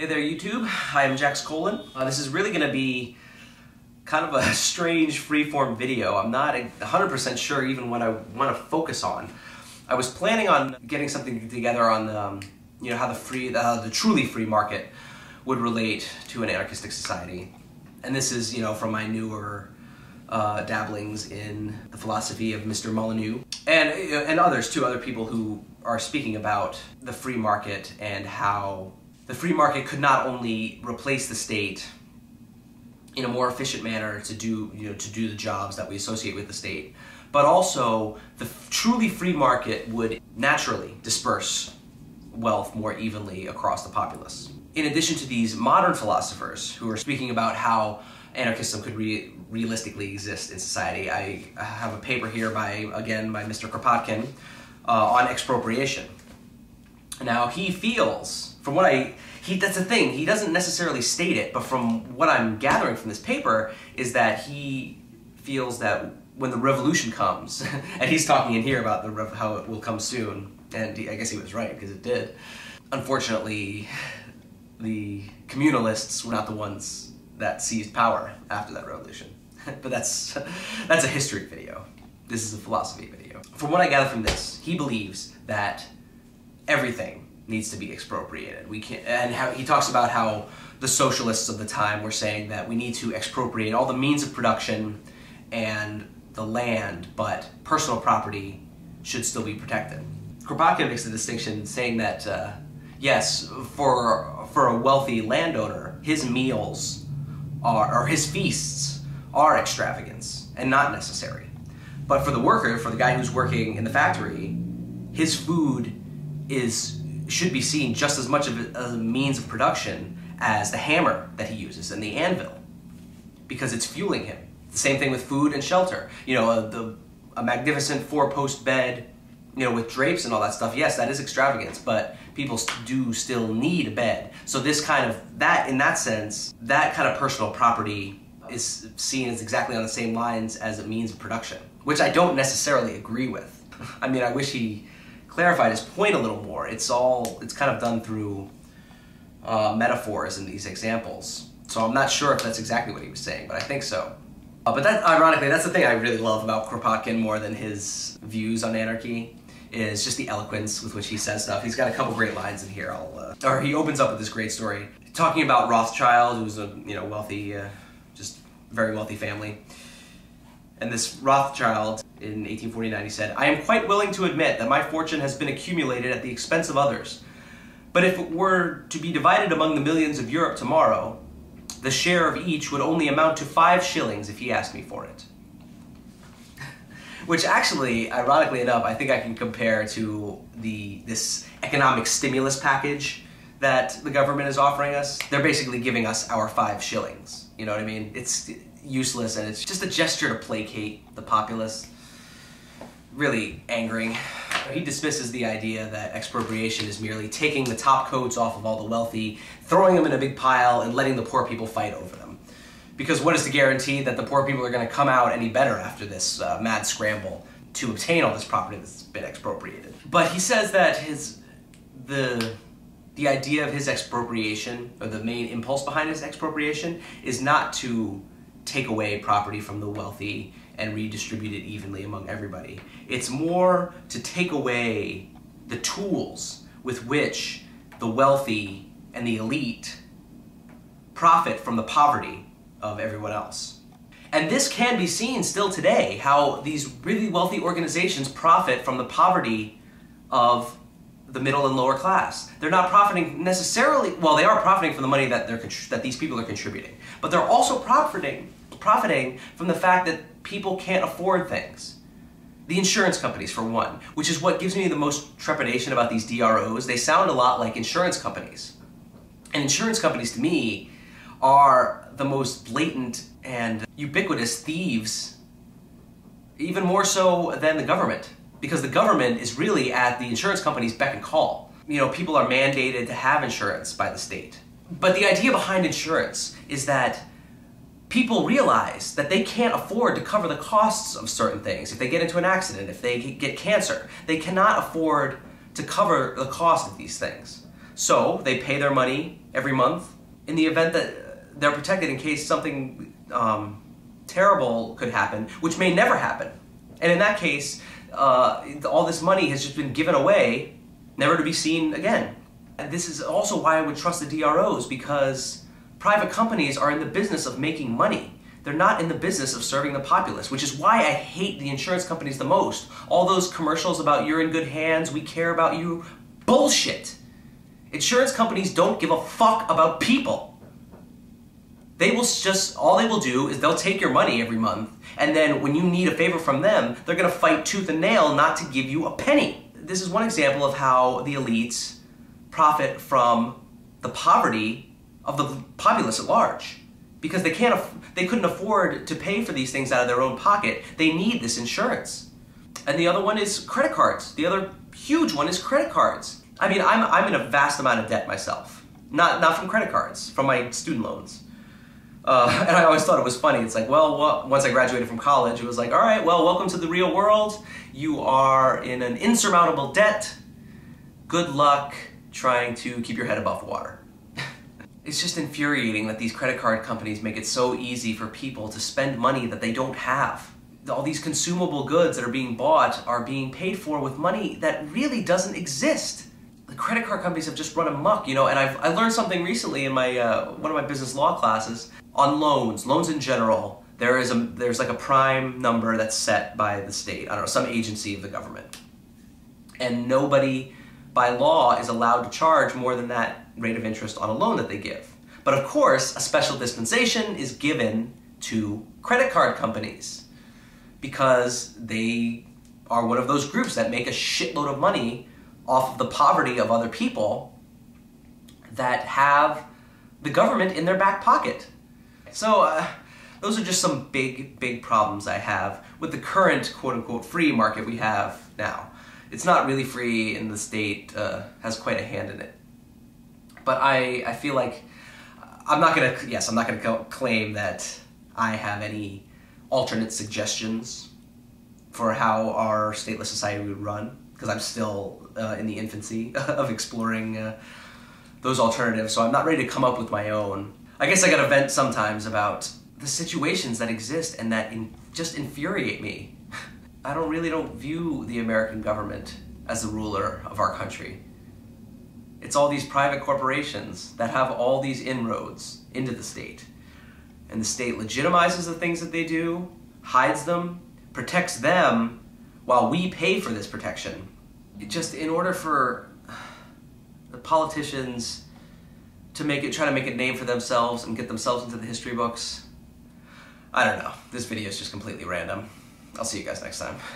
Hey there YouTube, I'm Jax Colin. This is really going to be kind of a strange freeform video. I'm not 100% sure even what I want to focus on. I was planning on getting something together on how the truly free market would relate to an anarchistic society. And this is, from my newer dabblings in the philosophy of Mr. Molyneux and others too, other people who are speaking about the free market and how the free market could not only replace the state in a more efficient manner to do the jobs that we associate with the state, but also the truly free market would naturally disperse wealth more evenly across the populace. In addition to these modern philosophers who are speaking about how anarchism could realistically exist in society, I have a paper here by Mr. Kropotkin on expropriation. Now he feels, from what that's the thing, he doesn't necessarily state it, but from what I'm gathering from this paper is that he feels that when the revolution comes, and he's talking in here about how it will come soon, and I guess he was right, because it did. Unfortunately, the communalists were not the ones that seized power after that revolution. But that's a history video. This is a philosophy video. From what I gather from this, he believes that everything needs to be expropriated. He talks about how the socialists of the time were saying that we need to expropriate all the means of production and the land, but personal property should still be protected. Kropotkin makes the distinction saying that, yes, for a wealthy landowner, his meals or his feasts are extravagance and not necessary. But for the worker, for the guy who's working in the factory, his food should be seen just as much of a means of production as the hammer that he uses and the anvil, because it's fueling him. The same thing with food and shelter. A magnificent four-post bed, with drapes and all that stuff. Yes, that is extravagance, but people do still need a bed. So in that sense, that kind of personal property is seen as exactly on the same lines as a means of production, which I don't necessarily agree with. I mean, I wish he clarified his point a little more. It's kind of done through metaphors in these examples. So I'm not sure if that's exactly what he was saying, but I think so. But ironically, that's the thing I really love about Kropotkin more than his views on anarchy, is just the eloquence with which he says stuff. He's got a couple great lines in here. He opens up with this great story, talking about Rothschild, who's a wealthy, just very wealthy family. And this Rothschild, in 1849, he said, "I am quite willing to admit that my fortune has been accumulated at the expense of others. But if it were to be divided among the millions of Europe tomorrow, the share of each would only amount to 5 shillings if he asked me for it." Which actually, ironically enough, I think I can compare to this economic stimulus package that the government is offering us. They're basically giving us our 5 shillings. You know what I mean? It's useless, and it's just a gesture to placate the populace. Really angering. He dismisses the idea that expropriation is merely taking the top coats off of all the wealthy, throwing them in a big pile, and letting the poor people fight over them. Because what is to guarantee that the poor people are going to come out any better after this mad scramble to obtain all this property that's been expropriated? But he says that the idea of his expropriation, or the main impulse behind his expropriation, is not to take away property from the wealthy and redistribute it evenly among everybody. It's more to take away the tools with which the wealthy and the elite profit from the poverty of everyone else. And this can be seen still today, how these really wealthy organizations profit from the poverty of the middle and lower class. They're not profiting necessarily, well, they are profiting from the money that these people are contributing, but they're also profiting from the fact that people can't afford things. The insurance companies, for one, which is what gives me the most trepidation about these DROs. They sound a lot like insurance companies. And insurance companies, to me, are the most blatant and ubiquitous thieves, even more so than the government. Because the government is really at the insurance company's beck and call. People are mandated to have insurance by the state. But the idea behind insurance is that people realize that they can't afford to cover the costs of certain things. If they get into an accident, if they get cancer, they cannot afford to cover the cost of these things. So they pay their money every month in the event that they're protected in case something terrible could happen, which may never happen. And in that case, all this money has just been given away, never to be seen again. And this is also why I would trust the DROs, because private companies are in the business of making money. They're not in the business of serving the populace, which is why I hate the insurance companies the most. All those commercials about you're in good hands, we care about you, bullshit. Insurance companies don't give a fuck about people. They will just, all they will do is they'll take your money every month, and then when you need a favor from them, they're gonna fight tooth and nail not to give you a penny. This is one example of how the elites profit from the poverty of the populace at large. Because they couldn't afford to pay for these things out of their own pocket. They need this insurance. And the other one is credit cards. The other huge one is credit cards. I mean, I'm in a vast amount of debt myself. Not from credit cards, from my student loans. And I always thought it was funny. It's like, well, once I graduated from college, it was like, all right, well, welcome to the real world. You are in an insurmountable debt. Good luck trying to keep your head above water. It's just infuriating that these credit card companies make it so easy for people to spend money that they don't have. All these consumable goods that are being bought are being paid for with money that really doesn't exist. The credit card companies have just run amok, you know, and I learned something recently in my one of my business law classes on loans in general. There's like a prime number that's set by the state, I don't know, some agency of the government. And nobody by law is allowed to charge more than that rate of interest on a loan that they give. But of course, a special dispensation is given to credit card companies because they are one of those groups that make a shitload of money off of the poverty of other people that have the government in their back pocket. So those are just some big problems I have with the current quote-unquote free market we have now. It's not really free, and the state has quite a hand in it. But I feel like I'm not gonna claim that I have any alternate suggestions for how our stateless society would run, because I'm still in the infancy of exploring those alternatives, so I'm not ready to come up with my own. I guess I gotta vent sometimes about the situations that exist and that just infuriate me. I really don't view the American government as the ruler of our country. It's all these private corporations that have all these inroads into the state. And the state legitimizes the things that they do, hides them, protects them, while we pay for this protection. In order for the politicians to try to make a name for themselves and get themselves into the history books, I don't know. This video is just completely random. I'll see you guys next time.